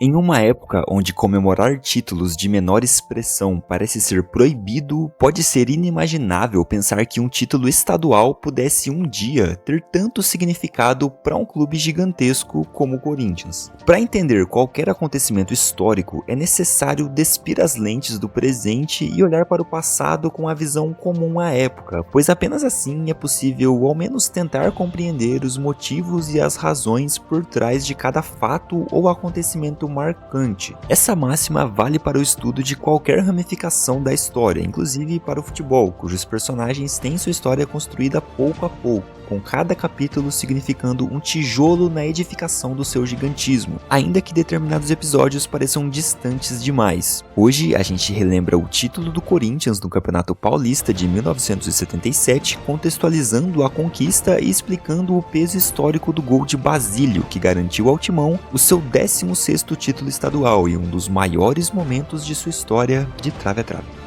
Em uma época onde comemorar títulos de menor expressão parece ser proibido, pode ser inimaginável pensar que um título estadual pudesse um dia ter tanto significado para um clube gigantesco como o Corinthians. Para entender qualquer acontecimento histórico, é necessário despir as lentes do presente e olhar para o passado com a visão comum à época, pois apenas assim é possível ao menos tentar compreender os motivos e as razões por trás de cada fato ou acontecimento marcante. Essa máxima vale para o estudo de qualquer ramificação da história, inclusive para o futebol, cujos personagens têm sua história construída pouco a pouco, com cada capítulo significando um tijolo na edificação do seu gigantismo, ainda que determinados episódios pareçam distantes demais. Hoje a gente relembra o título do Corinthians no Campeonato Paulista de 1977, contextualizando a conquista e explicando o peso histórico do gol de Basílio, que garantiu ao Timão o seu 16º título estadual e um dos maiores momentos de sua história de trave a trave.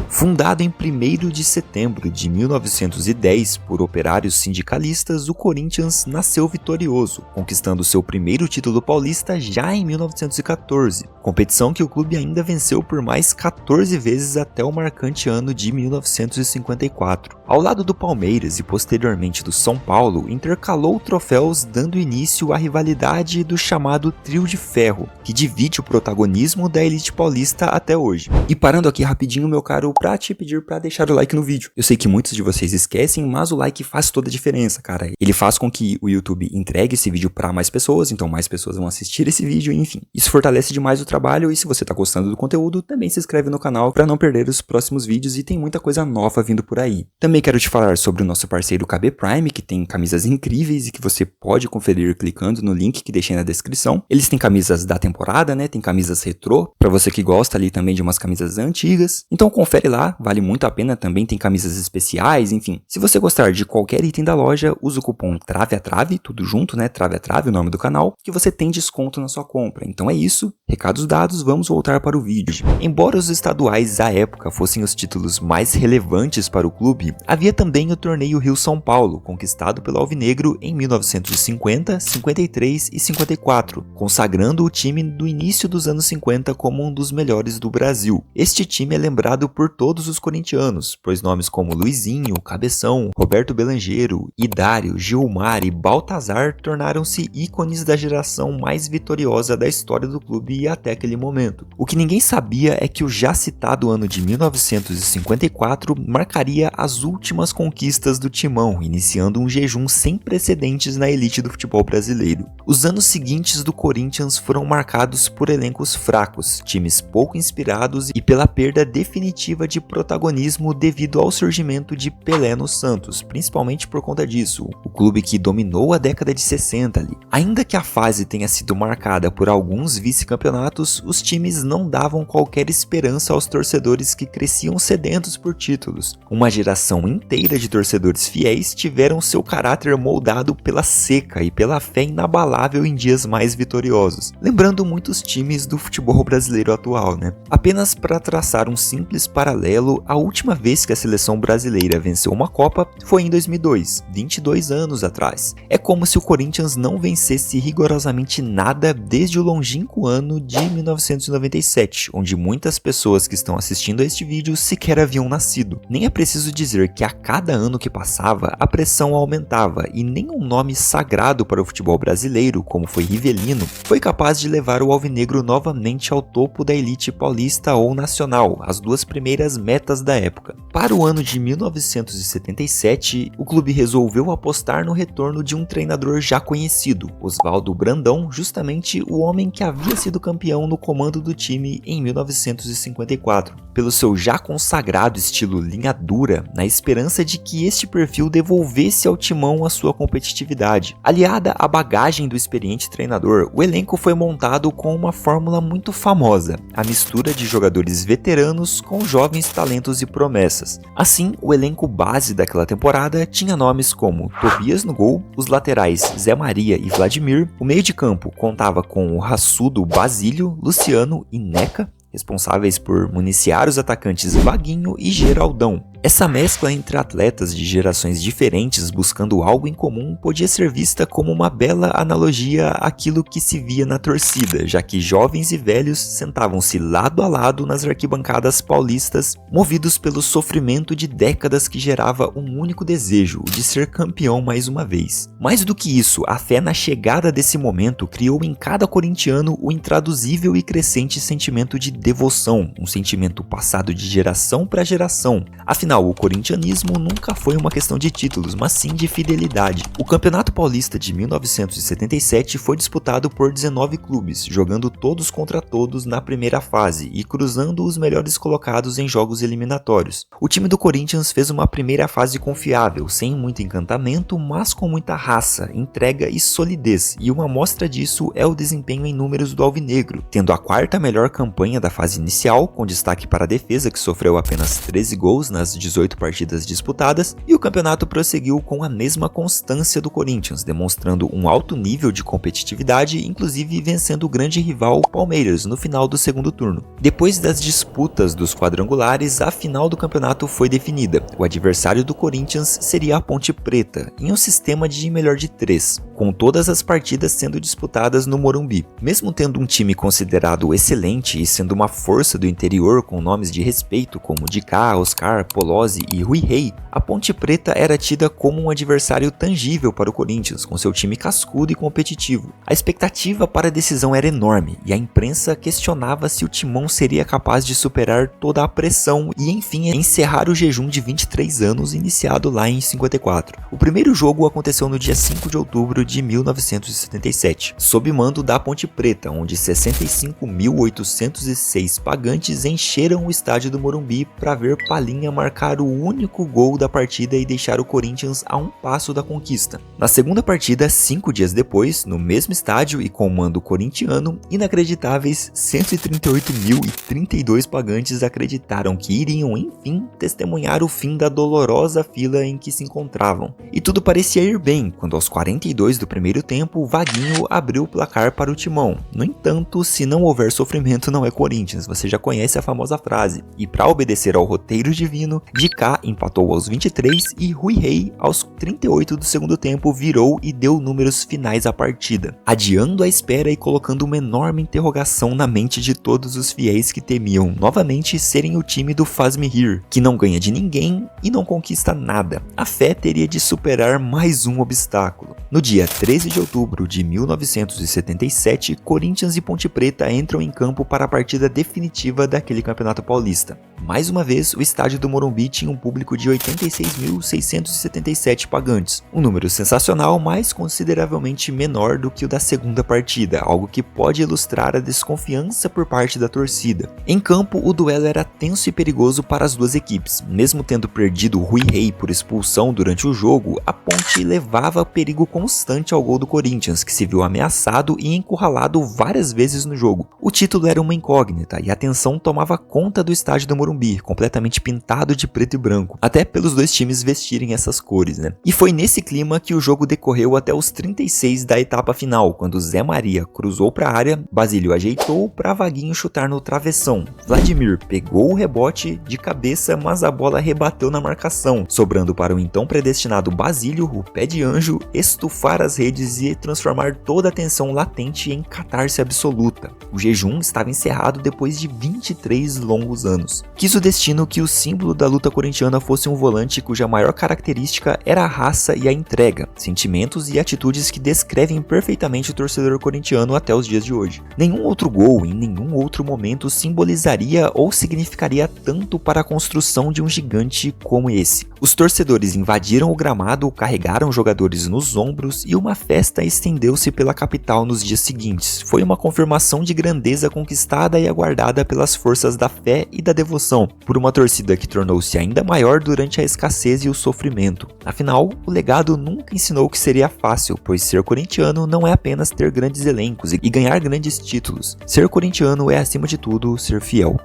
Fundado em 1º de setembro de 1910 por operários sindicalistas, o Corinthians nasceu vitorioso, conquistando seu primeiro título paulista já em 1914, competição que o clube ainda venceu por mais 14 vezes até o marcante ano de 1954. Ao lado do Palmeiras e posteriormente do São Paulo, intercalou troféus dando início à rivalidade do chamado Trio de Ferro, que divide o protagonismo da elite paulista até hoje. E parando aqui rapidinho, meu caro, pra te pedir pra deixar o like no vídeo. Eu sei que muitos de vocês esquecem, mas o like faz toda a diferença, cara. Ele faz com que o YouTube entregue esse vídeo pra mais pessoas, então mais pessoas vão assistir esse vídeo, enfim. Isso fortalece demais o trabalho e se você tá gostando do conteúdo, também se inscreve no canal pra não perder os próximos vídeos e tem muita coisa nova vindo por aí. Também quero te falar sobre o nosso parceiro KB Prime, que tem camisas incríveis e que você pode conferir clicando no link que deixei na descrição. Eles têm camisas da temporada, né? Tem camisas retrô, pra você que gosta ali também de umas camisas antigas. Então confere lá, vale muito a pena, também tem camisas especiais, enfim. Se você gostar de qualquer item da loja, usa o cupom TRAVEATRAVE, tudo junto, né? TRAVEATRAVE, o nome do canal, que você tem desconto na sua compra. Então é isso, recados dados, vamos voltar para o vídeo. Embora os estaduais à época fossem os títulos mais relevantes para o clube, havia também o torneio Rio-São Paulo, conquistado pelo Alvinegro em 1950, 53 e 54, consagrando o time do início dos anos 50 como um dos melhores do Brasil. Este time é lembrado por todos os corintianos, pois nomes como Luizinho, Cabeção, Roberto Belangeiro, Idário, Gilmar e Baltazar tornaram-se ícones da geração mais vitoriosa da história do clube até aquele momento. O que ninguém sabia é que o já citado ano de 1954 marcaria as últimas conquistas do Timão, iniciando um jejum sem precedentes na elite do futebol brasileiro. Os anos seguintes do Corinthians foram marcados por elencos fracos, times pouco inspirados e pela perda definitiva de protagonismo devido ao surgimento de Pelé no Santos, principalmente por conta disso, o clube que dominou a década de 60 ali. Ainda que a fase tenha sido marcada por alguns vice-campeonatos, os times não davam qualquer esperança aos torcedores que cresciam sedentos por títulos. Uma geração inteira de torcedores fiéis tiveram seu caráter moldado pela seca e pela fé inabalável em dias mais vitoriosos, lembrando muitos times do futebol brasileiro atual, né? Apenas para traçar um simples paralelo, a última vez que a seleção brasileira venceu uma Copa foi em 2002, 22 anos atrás. É como se o Corinthians não vencesse rigorosamente nada desde o longínquo ano de 1997, onde muitas pessoas que estão assistindo a este vídeo sequer haviam nascido. Nem é preciso dizer que a cada ano que passava, a pressão aumentava e nenhum nome sagrado para o futebol brasileiro, como foi Rivelino, foi capaz de levar o Alvinegro novamente ao topo da elite paulista ou nacional, as duas primeiras metas da época. Para o ano de 1977, o clube resolveu apostar no retorno de um treinador já conhecido, Oswaldo Brandão, justamente o homem que havia sido campeão no comando do time em 1954. Pelo seu já consagrado estilo linha dura, na esperança de que este perfil devolvesse ao Timão a sua competitividade. Aliada à bagagem do experiente treinador, o elenco foi montado com uma fórmula muito famosa, a mistura de jogadores veteranos com jovens talentos e promessas. Assim, o elenco base daquela temporada tinha nomes como Tobias no gol, os laterais Zé Maria e Vladimir, o meio de campo contava com o raçudo Basílio, Luciano e Neca, responsáveis por municiar os atacantes Vaguinho e Geraldão. Essa mescla entre atletas de gerações diferentes buscando algo em comum podia ser vista como uma bela analogia àquilo que se via na torcida, já que jovens e velhos sentavam-se lado a lado nas arquibancadas paulistas, movidos pelo sofrimento de décadas que gerava um único desejo, o de ser campeão mais uma vez. Mais do que isso, a fé na chegada desse momento criou em cada corintiano o intraduzível e crescente sentimento de devoção, um sentimento passado de geração para geração. Afinal, o corintianismo nunca foi uma questão de títulos, mas sim de fidelidade. O Campeonato Paulista de 1977 foi disputado por 19 clubes, jogando todos contra todos na primeira fase e cruzando os melhores colocados em jogos eliminatórios. O time do Corinthians fez uma primeira fase confiável, sem muito encantamento, mas com muita raça, entrega e solidez, e uma amostra disso é o desempenho em números do Alvinegro, tendo a quarta melhor campanha da fase inicial, com destaque para a defesa que sofreu apenas 13 gols nas 18 partidas disputadas, e o campeonato prosseguiu com a mesma constância do Corinthians, demonstrando um alto nível de competitividade, inclusive vencendo o grande rival Palmeiras no final do segundo turno. Depois das disputas dos quadrangulares, a final do campeonato foi definida. O adversário do Corinthians seria a Ponte Preta, em um sistema de melhor de 3, com todas as partidas sendo disputadas no Morumbi. Mesmo tendo um time considerado excelente e sendo uma força do interior com nomes de respeito como Dicá, Oscar, Polozzi e Rui Rei, a Ponte Preta era tida como um adversário tangível para o Corinthians, com seu time cascudo e competitivo. A expectativa para a decisão era enorme e a imprensa questionava se o Timão seria capaz de superar toda a pressão e enfim encerrar o jejum de 23 anos iniciado lá em 54. O primeiro jogo aconteceu no dia 5 de outubro de 1977, sob mando da Ponte Preta, onde 65.806 pagantes encheram o estádio do Morumbi para ver Palinha marcar o único gol da partida e deixar o Corinthians a um passo da conquista. Na segunda partida, 5 dias depois, no mesmo estádio e com mando corintiano, inacreditáveis 138.032 pagantes acreditaram que iriam, enfim, testemunhar o fim da dolorosa fila em que se encontravam. E tudo parecia ir bem, quando aos 42 do primeiro tempo, Vaguinho abriu o placar para o Timão. No entanto, se não houver sofrimento não é Corinthians, você já conhece a famosa frase. E para obedecer ao roteiro divino, Dicá empatou aos 23 e Rui Rei, aos 38 do segundo tempo, virou e deu números finais à partida, adiando a espera e colocando uma enorme interrogação na mente de todos os fiéis que temiam novamente serem o time do Faz-me Rir, que não ganha de ninguém e não conquista nada. A fé teria de superar mais um obstáculo. No dia 13 de outubro de 1977, Corinthians e Ponte Preta entram em campo para a partida definitiva daquele Campeonato Paulista. Mais uma vez, o estádio do Morumbi tinha um público de 86.677 pagantes, um número sensacional, mas consideravelmente menor do que o da segunda partida, algo que pode ilustrar a desconfiança por parte da torcida. Em campo, o duelo era tenso e perigoso para as duas equipes. Mesmo tendo perdido Rui Rei por expulsão durante o jogo, a Ponte levava perigo constante ao gol do Corinthians, que se viu ameaçado e encurralado várias vezes no jogo. O título era uma incógnita e a tensão tomava conta do estádio do Morumbi, completamente pintado de preto e branco, até pelos dois times vestirem essas cores, né? E foi nesse clima que o jogo decorreu até os 36 da etapa final, quando Zé Maria cruzou para a área, Basílio ajeitou para Vaguinho chutar no travessão. Vladimir pegou o rebote de cabeça, mas a bola rebateu na marcação, sobrando para o então predestinado Basílio, o pé de anjo, estufar as redes e transformar toda a tensão latente em catarse absoluta. O jejum estava encerrado depois de 23 longos anos. Quis o destino que o símbolo da luta corintiana fosse um volante cuja maior característica era a raça e a entrega, sentimentos e atitudes que descrevem perfeitamente o torcedor corintiano até os dias de hoje. Nenhum outro gol em nenhum outro momento simbolizaria ou significaria tanto para a construção de um gigante como esse. Os torcedores invadiram o gramado, carregaram jogadores nos ombros e uma festa estendeu-se pela capital nos dias seguintes. Foi uma confirmação de grandeza conquistada e aguardada pelas forças da fé e da devoção, por uma torcida que tornou-se ainda maior durante a escassez e o sofrimento. Afinal, o legado nunca ensinou que seria fácil, pois ser corintiano não é apenas ter grandes elencos e ganhar grandes títulos. Ser corintiano é, acima de tudo, ser fiel.